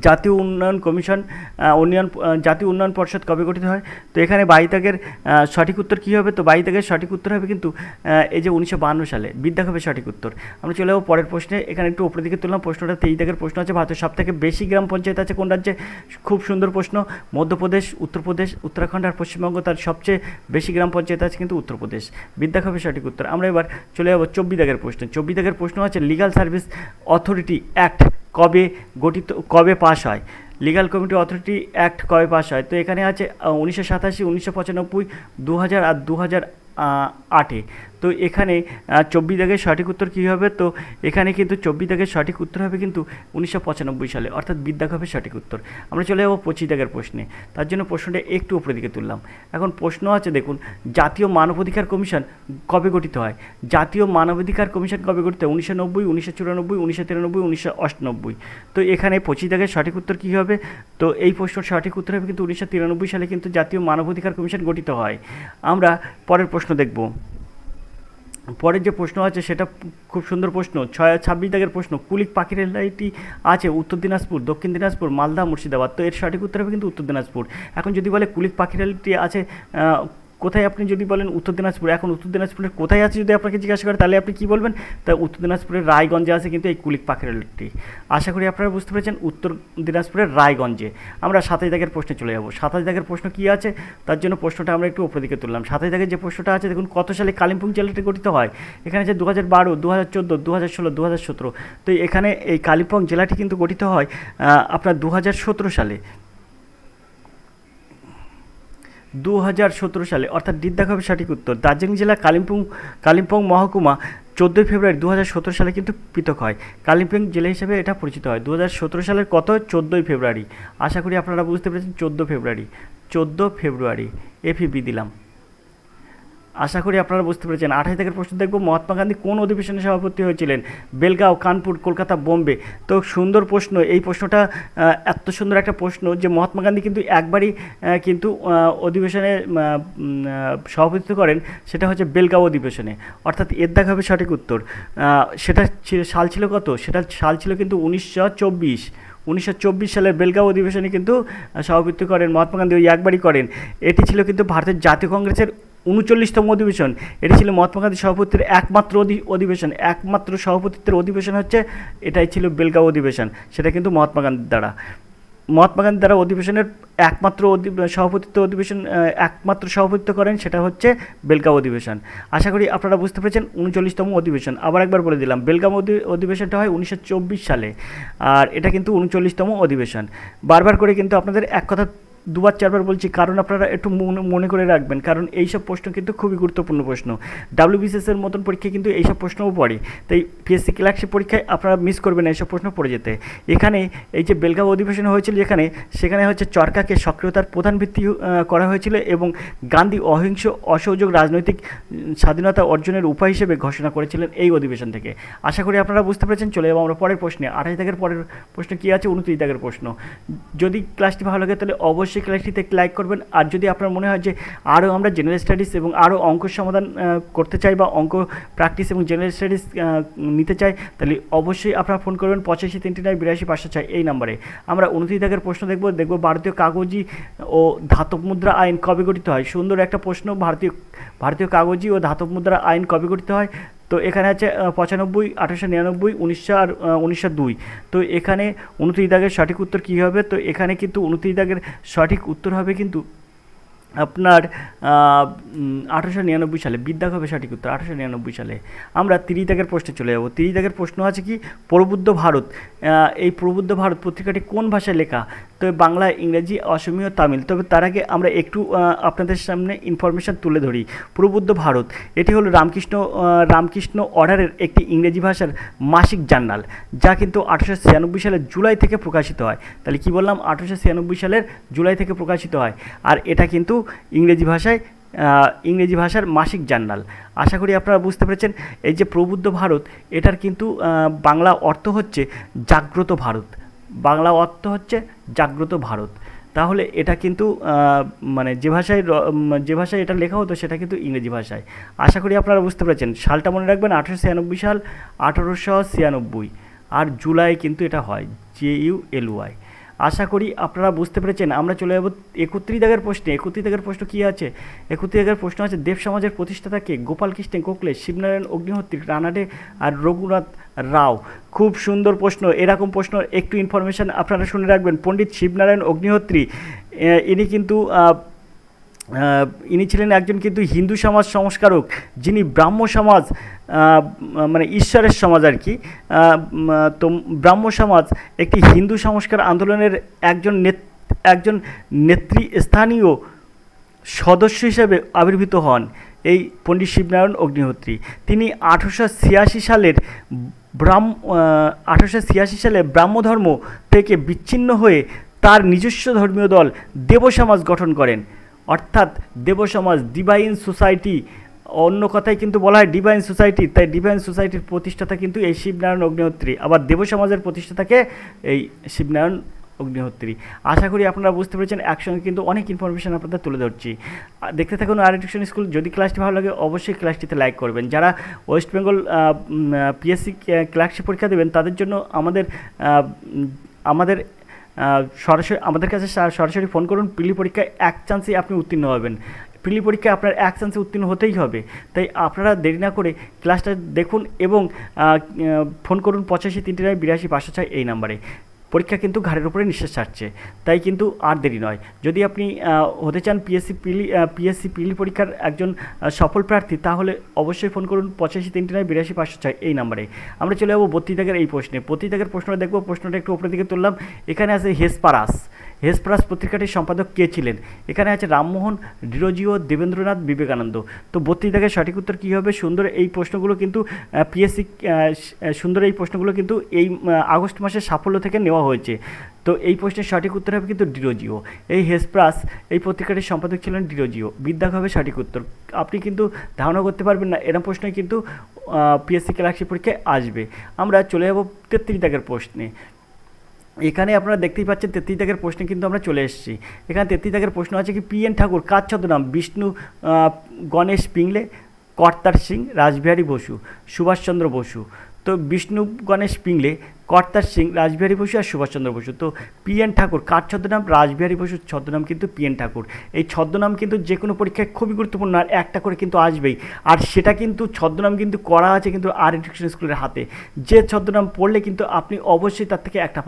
জাতীয় উন্নয়ন কমিশন জাতীয় উন্নয়ন পর্ষদ কবে গঠিত হয়? তো এখানে 22 দাগের সঠিক উত্তর কী হবে? তো 22 দাগের সঠিক উত্তর হবে কিন্তু এই যে 1952 সালে। বিদ্যাক হবে সঠিক উত্তর। আমরা চলে যাবো পরের প্রশ্নে। এখানে একটু উপরের দিকে তুললাম প্রশ্নটা। 23 দাগের প্রশ্ন আছে, ভারতের সবথেকে বেশি গ্রাম পঞ্চায়েত আছে কোন রাজ্যে? খুব সুন্দর প্রশ্ন। মধ্যপ্রদেশ, উত্তরপ্রদেশ, উত্তরাখণ্ড আর পশ্চিমবঙ্গ, তার সবচেয়ে বেশি গ্রাম পঞ্চায়েত আছে কিন্তু উত্তরপ্রদেশ। বিদ্যাক হবে সঠিক উত্তর। আমরা এবার চলে যাবো 24 দাগের প্রশ্নে। 24 দাগের প্রশ্ন আছে লিগাল সার্ভিস অথরিটি অ্যাক্ট কবে পাস হয়? লিগাল কমিটি অথরিটি অ্যাক্ট কবে পাস হয়? তো এখানে আছে 1987, 1995, 2000 আর 2008-এ। তো এখানে 24 দাগের সঠিক উত্তর কী হবে? তো এখানে কিন্তু 24 দাগের সঠিক উত্তর হবে কিন্তু 1995 সালে, অর্থাৎ বিদ্যাক হবে সঠিক উত্তর। আমরা চলে যাবো 25 দাগের প্রশ্নে। তার জন্য প্রশ্নটা একটু উপরের দিকে তুললাম। এখন প্রশ্ন আছে দেখুন, জাতীয় মানবাধিকার কমিশন কবে গঠিত হয়? জাতীয় মানবাধিকার কমিশন কবে গঠিত হয়? 1990, 1994, 1993, 1998। তো এখানে 25 দাগের সঠিক উত্তর কী হবে? তো এই প্রশ্নের সঠিক উত্তর হবে কিন্তু 1993 সালে কিন্তু জাতীয় মানবাধিকার কমিশন গঠিত হয়। আমরা পরের প্রশ্ন দেখব। পরের যে প্রশ্ন আছে সেটা খুব সুন্দর প্রশ্ন। 26 দাগের প্রশ্ন, কুলিক পাখির রেললাইনটি আছে উত্তর দিনাজপুর, দক্ষিণ দিনাজপুর, মালদা, মুর্শিদাবাদ। তো এর সঠিক উত্তর হবে কিন্তু উত্তর দিনাজপুর। এখন যদি বলে কুলিক পাখির রেলটি আছে কোথায়, আপনি যদি বলেন উত্তর দিনাজপুর, এখন উত্তর দিনাজপুরের কোথায় আছে যদি আপনাকে জিজ্ঞাসা করে তাহলে আপনি কী বলবেন? তা উত্তর দিনাজপুরের রায়গঞ্জে আছে কিন্তু এই কুলিক পাখির রেলটি। আশা করি আপনারা বুঝতে পেরেছেন, উত্তর দিনাজপুরের রায়গঞ্জে। আমরা 27 দাগের প্রশ্নে চলে যাব। 27 দাগের প্রশ্ন কী আছে তার জন্য প্রশ্নটা আমরা একটু উপর দিকে তুললাম। 27 দাগের যে প্রশ্নটা আছে দেখুন, কত সালে কালিম্পং জেলাটি গঠিত হয়? এখানে আছে 2012, 2014, 2016, 2017। তো এখানে এই কালিম্পং জেলাটি কিন্তু গঠিত হয় আপনার 2017 সালে। 2017 সালে, অর্থাৎ দিদ্দাক হবে সঠিক উত্তর। দার্জিলিং জেলা কালিম্পং মহকুমা 14 ফেব্রুয়ারি 2017 সালে কিন্তু পৃথক হয়। কালিম্পং জেলা হিসেবে এটা পরিচিত হয় 2017 সালের কত? 14 ফেব্রুয়ারি। আশা করি আপনারা বুঝতে পেরেছেন, 14 ফেব্রুয়ারি এফিবি দিলাম। আশা করি আপনারা বুঝতে পেরেছেন। 28 দাগের প্রশ্ন দেখব, মহাত্মা গান্ধী কোন অধিবেশনে সভাপতি হয়েছিলেন? বেলগাঁও, কানপুর, কলকাতা, বোম্বে। তো সুন্দর প্রশ্ন। এই প্রশ্নটা এত সুন্দর একটা প্রশ্ন যে মহাত্মা গান্ধী কিন্তু একবারই কিন্তু অধিবেশনে সভাপতিত্ব করেন, সেটা হচ্ছে বেলগাঁও অধিবেশনে, অর্থাৎ এর দাগ হবে সঠিক উত্তর। সেটা সাল ছিল কত? সেটা সাল ছিল কিন্তু 1924 সালের বেলগাঁও অধিবেশনে কিন্তু সভাপতিত্ব করেন মহাত্মা গান্ধী, ওই একবারই করেন। এটি ছিল কিন্তু ভারতের জাতীয় কংগ্রেসের 39তম অধিবেশন। এটি ছিল মহাত্মা গান্ধী সভাপতির একমাত্র অধিবেশন, একমাত্র সভাপতিত্বের অধিবেশন হচ্ছে এটাই ছিল বেলগাঁও অধিবেশন। সেটা কিন্তু মহাত্মা গান্ধীর দ্বারা অধিবেশনের একমাত্র সভাপতিত্ব করেন, সেটা হচ্ছে বেলগাঁও অধিবেশন। আশা করি আপনারা বুঝতে পেরেছেন। 39তম অধিবেশন, আবার একবার বলে দিলাম, বেলগাঁও অধিবেশনটা হয় 1924 সালে, আর এটা কিন্তু 39তম অধিবেশন। বারবার করে কিন্তু আপনাদের এক কথা দুবার চারবার বলছি, কারণ আপনারা একটু মনে করে রাখবেন, কারণ এইসব প্রশ্ন কিন্তু খুবই গুরুত্বপূর্ণ প্রশ্ন। WBCS-এর মতন পরীক্ষায় কিন্তু এইসব প্রশ্নও পড়ে, তাই PSC ক্লার্কশিপ পরীক্ষায় আপনারা মিস করবেন না এইসব প্রশ্ন পড়ে যেতে। এখানে এই যে বেলগাঁও অধিবেশন হয়েছিল সেখানে হচ্ছে চরকাকে সক্রিয়তার প্রধান ভিত্তি করা হয়েছিল এবং গান্ধী অহিংস অসহযোগ রাজনৈতিক স্বাধীনতা অর্জনের উপায় হিসেবে ঘোষণা করেছিলেন এই অধিবেশন থেকে। আশা করি আপনারা বুঝতে পেরেছেন। চলে যাবো আমরা পরের প্রশ্নে। 28 দাগের পরের প্রশ্ন কী আছে? 29 দাগের প্রশ্ন। যদি ক্লাসটি ভালো লাগে তাহলে অবশ্যই ক্লাসটিতে লাইক করবেন, আর যদি আপনার মনে হয় যে আরও আমরা জেনারেল স্টাডিজ এবং আরও অঙ্ক সমাধান করতে চাই বা অঙ্ক প্র্যাকটিস এবং জেনারেল স্টাডিজ নিতে চাই, তাহলে অবশ্যই আপনারা ফোন করবেন 853982 এই নাম্বারে। আমরা 29 দাগের প্রশ্ন দেখব ভারতীয় কাগজি ও ধাতব মুদ্রা আইন কবে গঠিত হয়? সুন্দর একটা প্রশ্ন। ভারতীয় কাগজি ও ধাতব মুদ্রা আইন কবে গঠিত হয়? তো এখানে আছে 95, 1899, 1900 আর 1902। তো এখানে 29 দাগের সঠিক উত্তর কী হবে? তো এখানে কিন্তু 29 দাগের সঠিক উত্তর হবে কিন্তু আপনার 1899 সালে। বিদ্যাক হবে সঠিক উত্তর, 1899 সালে। আমরা 30 দাগের প্রশ্নে চলে যাব। 30 দাগের প্রশ্ন আছে কি? প্রবুদ্ধ ভারত। এই প্রবুদ্ধ ভারত পত্রিকাটি কোন ভাষায় লেখা? তো বাংলা, ইংরেজি, অসমীয়, তামিল। তবে তার আগে আমরা একটু আপনাদের সামনে ইনফরমেশান তুলে ধরি। প্রবুদ্ধ ভারত এটি হলো রামকৃষ্ণ অর্ডারের একটি ইংরেজি ভাষার মাসিক জার্নাল, যা কিন্তু 1896 সালের জুলাই থেকে প্রকাশিত হয়। তাহলে কি বললাম? 1896 সালের জুলাই থেকে প্রকাশিত হয়, আর এটা কিন্তু ইংরেজি ভাষার মাসিক জার্নাল। আশা করি আপনারা বুঝতে পেরেছেন। এই যে প্রবুদ্ধ ভারত, এটার কিন্তু বাংলা অর্থ হচ্ছে জাগ্রত ভারত। তাহলে এটা কিন্তু মানে যে ভাষায় এটা লেখা হতো সেটা কিন্তু ইংরেজি ভাষায়। আশা করি আপনারা বুঝতে পেরেছেন। সালটা মনে রাখবেন, 1896 সাল, 1896, আর জুলাই কিন্তু এটা হয় JULY। আশা করি আপনারা বুঝতে পেরেছেন। আমরা চলে যাব 31 দাগের প্রশ্নে। 31 দাগের প্রশ্ন কী আছে? 31 দাগের প্রশ্ন আছে, দেব সমাজের প্রতিষ্ঠাতাকে গোপাল কৃষ্ণ গোখলে, শিবনারায়ণ অগ্নিহোত্রী, রানাডে আর রঘুনাথ রাও। খুব সুন্দর প্রশ্ন। এরকম প্রশ্ন একটু ইনফরমেশান আপনারা শুনে রাখবেন। পণ্ডিত শিবনারায়ণ অগ্নিহোত্রী ইনি ছিলেন একজন কিন্তু হিন্দু সমাজ সংস্কারক, যিনি ব্রাহ্ম সমাজ মানে ঈশ্বরের সমাজ আর কি, তো ব্রাহ্ম সমাজ একটি হিন্দু সংস্কার আন্দোলনের একজন নেতৃস্থানীয় সদস্য হিসেবে আবির্ভূত হন এই পণ্ডিত শিবনারায়ণ অগ্নিহোত্রী। তিনি 1886 সালে ব্রাহ্মধর্ম থেকে বিচ্ছিন্ন হয়ে তার নিজস্ব ধর্মীয় দল দেব সমাজ গঠন করেন। অর্থাৎ দেব সমাজ, ডিভাইন সোসাইটি, অন্য কথায় কিন্তু বলা হয় ডিভাইন সোসাইটি। তাই ডিভাইন সোসাইটির প্রতিষ্ঠাতা কিন্তু এই শিবনারায়ণ অগ্নিহোত্রী, আবার দেব সমাজের প্রতিষ্ঠাতাকে এই শিবনারায়ণ অগ্নিহোত্রী। আশা করি আপনারা বুঝতে পেরেছেন। একসঙ্গে কিন্তু অনেক ইনফরমেশান আপনাদের তুলে ধরছি। দেখতে থাকুন আর এডুকেশন স্কুল। যদি ক্লাসটি ভালো লাগে অবশ্যই ক্লাসটিতে লাইক করবেন। যারা ওয়েস্ট বেঙ্গল পিএসসি ক্লার্কশিপ পরীক্ষা দেবেন তাদের জন্য আমাদের সরাসরি আমাদের কাছে সরাসরি ফোন করুন। প্রিলি পরীক্ষায় 1 চান্সেই আপনি উত্তীর্ণ হবেন। প্রিলি পরীক্ষায় আপনার 1 চান্সে উত্তীর্ণ হতেই হবে। তাই আপনারা দেরি না করে ক্লাসটা দেখুন এবং ফোন করুন 85 389 82 506 এই নাম্বারে। পরীক্ষা কিন্তু ঘাড়ের উপরে নিঃশ্বাস ছাড়ছে, তাই কিন্তু আর দেরি নয়। যদি আপনি হতে চান পিএসসি প্রিলি পরীক্ষার একজন সফল প্রার্থী, তাহলে অবশ্যই ফোন করুন 85 389 82 506 এই নাম্বারে। আমরা চলে যাবো 32 দাগের এই প্রশ্নে। 32 দাগের প্রশ্নটা দেখবো। প্রশ্নটা একটু উপরের দিকে তুললাম। এখানে আছে হেসপারাস পত্রিকাটির সম্পাদক কে ছিলেন? এখানে আছে রামমোহন, ডিরোজিও, দেবেন্দ্রনাথ, বিবেকানন্দ। তো 32 দাগের সঠিক উত্তর কী হবে? সুন্দর এই প্রশ্নগুলো কিন্তু এই আগস্ট মাসের সাফল্য থেকে নেওয়া হয়েছে। তো এই প্রশ্নের সঠিক উত্তর হবে কিন্তু ডিরোজিও। এই হেসপারাস এই পত্রিকাটির সম্পাদক ছিলেন ডিরোজিও। বিদ্যাক হবে সঠিক উত্তর। আপনি কিন্তু ধারণা করতে পারবেন না, এরকম প্রশ্নই কিন্তু পিএসসি ক্লার্কশিপ পরীক্ষায় আসবে। আমরা চলে যাব 33 দাগের প্রশ্নে। এখানে আপনারা দেখতেই পাচ্ছেন 33 দাগের প্রশ্নে কিন্তু আমরা চলে এসেছি। এখানে 33 দাগের প্রশ্ন আছে কি, পি এন ঠাকুর কার ছদ্মনাম? বিষ্ণু গণেশ পিংলে, কর্তার সিং, রাসবিহারী বসু, সুভাষচন্দ্র বসু। তো বিষ্ণু গণেশ পিংলে, কর্তার সিং, রাসবিহারী বসু আর সুভাষচন্দ্র বসু। তো পি এন ঠাকুর কার ছদ্মনাম? রাসবিহারী বসুর ছদ্মনাম কিন্তু পি এন ঠাকুর। এই ছদ্মনাম কিন্তু যে কোনো পরীক্ষায় খুবই গুরুত্বপূর্ণ, আর একটা করে কিন্তু আসবেই। আর সেটা কিন্তু ছদ্মনাম কিন্তু করা আছে কিন্তু আর এডুকেশন স্কুলের হাতে। যে ছদ্মনাম পড়লে কিন্তু আপনি অবশ্যই তার থেকে একটা।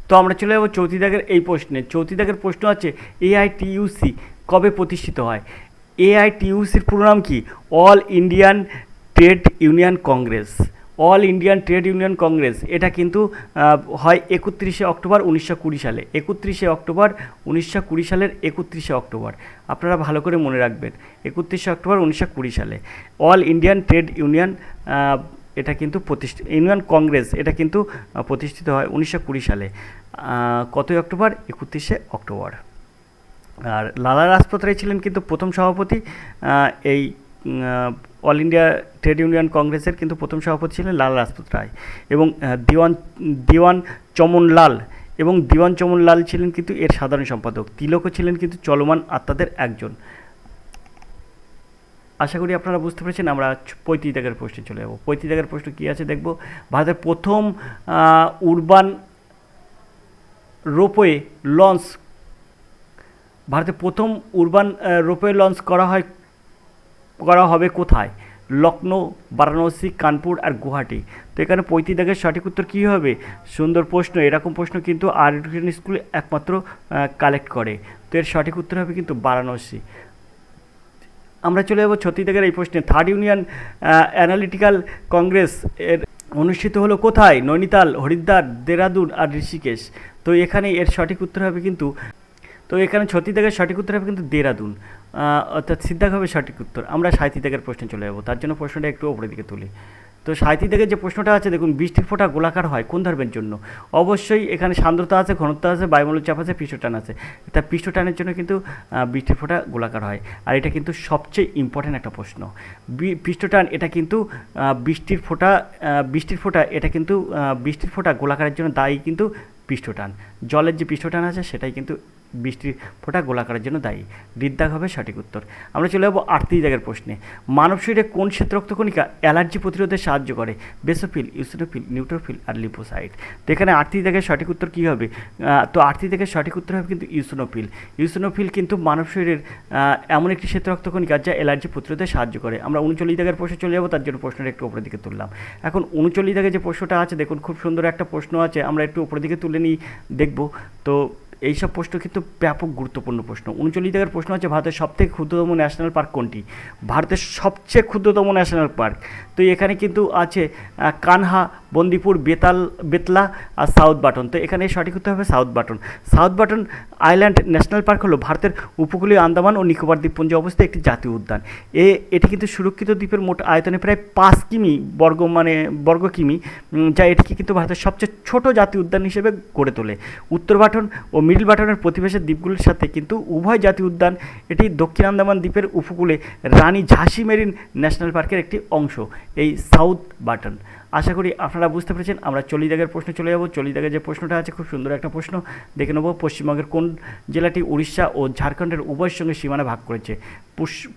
তো আমরা চলে যাবো 34 দাগের এই প্রশ্নে। 34 দাগের প্রশ্ন আছে, এআইটিইউসি কবে প্রতিষ্ঠিত হয়? এআইটিইউসির পুরো নাম কি? All Indian trade union Congress. All Indian trade union Congress. এটা কিন্তু হয় 31 অক্টোবর 1920 সালে। 31 অক্টোবর 1920 সালের 31 অক্টোবর। আপনারা ভালো করে মনে রাখবেন, 31 অক্টোবর 1920 সালে অল ইন্ডিয়ান ট্রেড ইউনিয়ন এটা কিন্তু ইউনিয়ন কংগ্রেস এটা কিন্তু প্রতিষ্ঠিত হয় 1920 সালে। কতই অক্টোবর? 31 অক্টোবর। আর লালা লাজপত রায় ছিলেন কিন্তু প্রথম সভাপতি। এই অল ইন্ডিয়া ট্রেড ইউনিয়ন কংগ্রেসের কিন্তু প্রথম সভাপতি ছিলেন লালা লাজপত রায়। এবং দিওয়ান চমনলাল ছিলেন কিন্তু এর সাধারণ সম্পাদক। তিলকও ছিলেন কিন্তু চলমান আত্মাদের একজন। আশা করি আপনারা বুঝতে পেরেছেন। আমরা 35 দাগের প্রশ্নে চলে যাব। 35 দাগের প্রশ্ন কী আছে দেখব। ভারতের প্রথম উরবান রোপওয়ে লঞ্চ করা হবে কোথায়? লখনৌ, বারাণসী, কানপুর আর গুয়াহাটি। তো এখানে 35 দাগের সঠিক উত্তর কী হবে? সুন্দর প্রশ্ন। এরকম প্রশ্ন কিন্তু আর এডুকেশন স্কুলে একমাত্র কালেক্ট করে। তো এর সঠিক উত্তর হবে কিন্তু বারাণসী। আমরা চলে যাব 36 দাগের এই প্রশ্নে। থার্ড ইউনিয়ন অ্যানালিটিক্যাল কংগ্রেস এর অনুষ্ঠিত হলো কোথায়? নৈনিতাল, হরিদ্বার, দেরাদুন আর ঋষিকেশ। তো এখানে এর সঠিক উত্তর হবে কিন্তু 36 দাগের সঠিক উত্তর হবে কিন্তু দেরাদুন, অর্থাৎ সিদ্ধাক হবে সঠিক উত্তর। আমরা 37 দাগের প্রশ্নে চলে যাব। তার জন্য প্রশ্নটা একটু উপরের দিকে তুলি। তো 37 দাগের যে প্রশ্নটা আছে দেখুন, বৃষ্টির ফোঁটা গোলাকার হয় কোন ধর্মের জন্য? অবশ্যই এখানে সান্দ্রতা আছে, ঘনত্ব আছে, বায়ুমণ্ডল চাপ আছে, পৃষ্ঠটান আছে। তা পৃষ্ঠটানের জন্য কিন্তু বৃষ্টির ফোঁটা গোলাকার হয়। আর এটা কিন্তু সবচেয়ে ইম্পর্ট্যান্ট একটা প্রশ্ন। পৃষ্ঠটান এটা কিন্তু বৃষ্টির ফোঁটা গোলাকারের জন্য দায়ী কিন্তু পৃষ্ঠটান। জলের যে পৃষ্ঠটান আছে সেটাই কিন্তু বৃষ্টির ফোঁটা গোলাকারের জন্য দায়ী। হৃদদাগ হবে সঠিক উত্তর। আমরা চলে যাবো 38 দাগের প্রশ্নে। মানব শরীরে কোন শ্বেত রক্তকণিকা অ্যালার্জি প্রতিরোধে সাহায্য করে? বেসোফিল, ইউসিনোফিল, নিউট্রোফিল আর লিপোসাইট। তো এখানে 38 দাগের সঠিক উত্তর কী হবে? তো 38 দাগের সঠিক উত্তর হবে কিন্তু ইউসিনোফিল। ইউসিনোফিল কিন্তু মানব শরীরের এমন একটি শ্বেত রক্তকণিকা যা অ্যালার্জি প্রতিরোধে সাহায্য করে। আমরা 39 দাগের প্রশ্নে চলে যাবো, তার জন্য প্রশ্নটা একটু উপরের দিকে তুললাম। এখন 39 দাগে যে প্রশ্নটা আছে দেখুন, খুব সুন্দর একটা প্রশ্ন আছে, আমরা একটু উপরের দিকে তুলে নিই, দেখব। তো এইসব প্রশ্ন কিন্তু ব্যাপক গুরুত্বপূর্ণ প্রশ্ন। 39 দাগের প্রশ্ন আছে, ভারতের সবথেকে ক্ষুদ্রতম ন্যাশনাল পার্ক কোনটি? ভারতের সবচেয়ে ক্ষুদ্রতম ন্যাশনাল পার্ক, তো এখানে কিন্তু আছে কানহা, বন্দিপুর, বেতলা আর সাউথ বাটন। তো এখানে সঠিক উত্তর হবে south button. South button island national park হলো ভারতের উপকূলীয় আন্দামান ও নিকোবর দ্বীপপুঞ্জে অবস্থিত একটি জাতীয় উদ্যান। এটি কিন্তু সুরক্ষিত দ্বীপের মোট আয়তনে প্রায় 5 কিমি বর্গ কিমি, যা এটিকে কিন্তু ভারতের সবচেয়ে ছোট জাতীয় উদ্যান হিসেবে গড়ে তোলে। উত্তর বাটন ও মিডল বাটনের প্রতিবেশী দ্বীপগুলির সাথে কিন্তু উভয় জাতীয় উদ্যান। এটি দক্ষিণ আন্দামান দ্বীপের উপকূলে রানী ঝাঁসি মেরিন ন্যাশনাল পার্কের একটি অংশ, এই সাউথ বাটন। আশা করি আপনারা বুঝতে পেরেছেন। আমরা 40 দাগের প্রশ্নে চলে যাব। 40 দাগের যে প্রশ্নটা আছে খুব সুন্দর একটা প্রশ্ন, দেখে নেব। পশ্চিমবঙ্গের কোন জেলাটি উড়িষ্যা ও ঝাড়খণ্ডের উভয়ের সঙ্গে সীমানা ভাগ করেছে?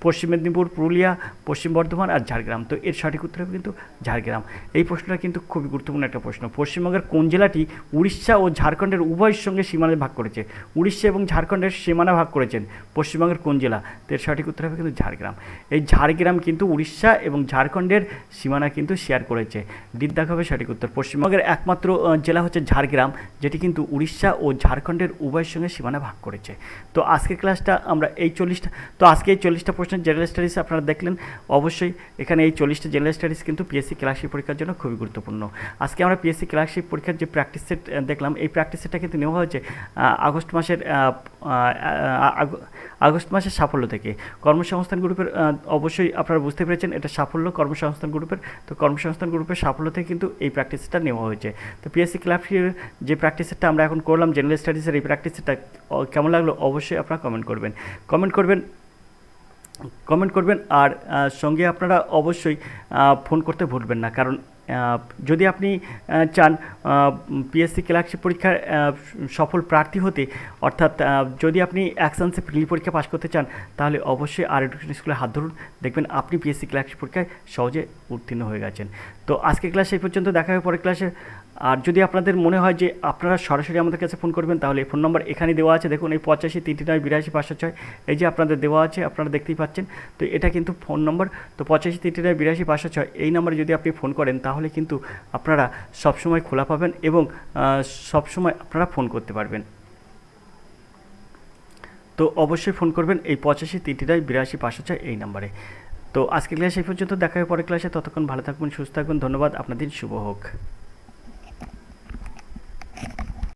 পশ্চিম মেদিনীপুর, পুরুলিয়া, পশ্চিম বর্ধমান আর ঝাড়গ্রাম। তো এর সঠিক উত্তর হবে কিন্তু ঝাড়গ্রাম। এই প্রশ্নটা কিন্তু খুবই গুরুত্বপূর্ণ একটা প্রশ্ন। পশ্চিমবঙ্গের কোন জেলাটি উড়িষ্যা ও ঝাড়খণ্ডের উভয়ের সঙ্গে সীমানা ভাগ করেছে? উড়িষ্যা এবং ঝাড়খণ্ডের সীমানা ভাগ করেছেন পশ্চিমবঙ্গের কোন জেলা? তো এর সঠিক উত্তর হবে কিন্তু ঝাড়গ্রাম। এই ঝাড়গ্রাম কিন্তু উড়িষ্যা এবং ঝাড়খণ্ডের সীমানা কিন্তু শেয়ার করেছে। হৃদদাগ হবে সঠিক উত্তর। পশ্চিমবঙ্গের একমাত্র জেলা হচ্ছে ঝাড়গ্রাম, যেটি কিন্তু উড়িষ্যা ও ঝাড়খণ্ডের উভয়ের সঙ্গে সীমানা ভাগ করেছে। তো আজকের ক্লাসটা আমরা এই 40টা প্রশ্নের জেনারেল স্টাডিজ আপনারা দেখলেন। অবশ্যই এখানে এই 40টা জেনারেল স্টাডিজ কিন্তু পিএসসি ক্লার্কশিপ পরীক্ষার জন্য খুবই গুরুত্বপূর্ণ। আজকে আমরা পিএসসি ক্লার্কশিপ পরীক্ষার যে প্র্যাকটিস সেট দেখলাম, এই প্র্যাকটিস সেটটা কিন্তু নেওয়া হয়েছে আগস্ট মাসের সাফল্য থেকে। কর্মসংস্থান গ্রুপের, অবশ্যই আপনারা বুঝতে পেরেছেন এটা সাফল্য কর্মসংস্থান গ্রুপের। তো কর্মসংস্থান গ্রুপের সাফল্য থেকে কিন্তু এই প্র্যাকটিস সেটটা নেওয়া হয়েছে। তো পিএসসি ক্লার্কশিপের যে প্র্যাকটিস সেটটা আমরা এখন করলাম জেনারেল স্টাডিজের, এই প্র্যাকটিস সেটটা কেমন লাগলো অবশ্যই আপনারা কমেন্ট করবেন। আর সঙ্গে আপনারা অবশ্যই ফোন করতে ভুলবেন না, কারণ যদি আপনি চান পিএসসি ক্লার্কশিপ পরীক্ষার সফল প্রার্থী হতে, অর্থাৎ যদি আপনি এক চান্সে প্রিলি পরীক্ষা পাশ করতে চান, তাহলে অবশ্যই আর এডুকেশন স্কুলে হাত ধরুন, দেখবেন আপনি পিএসসি ক্লার্কশিপ পরীক্ষায় সহজে উত্তীর্ণ হয়ে গেছেন। তো আজকের ক্লাস এই পর্যন্ত, দেখা হবে পরের ক্লাসে। আর যদি আপনাদের মনে হয় যে আপনারা সরাসরি আমাদের কাছে ফোন করবেন, তাহলে এই ফোন নম্বর এখানে দেওয়া আছে, দেখুন এই 85 এই যে আপনাদের দেওয়া আছে, আপনারা দেখতেই পাচ্ছেন। তো এটা কিন্তু ফোন নম্বর। তো 85 এই নম্বরে যদি আপনি ফোন করেন, তাহলে কিন্তু আপনারা সবসময় খোলা পাবেন এবং সবসময় আপনারা ফোন করতে পারবেন। তো অবশ্যই ফোন করবেন এই 85 এই নম্বরে। তো আজকের ক্লাস এই পর্যন্ত, দেখা হবে পরের ক্লাসে। ততক্ষণ ভালো থাকবেন, সুস্থ থাকবেন। ধন্যবাদ, আপনাদের শুভ হোক।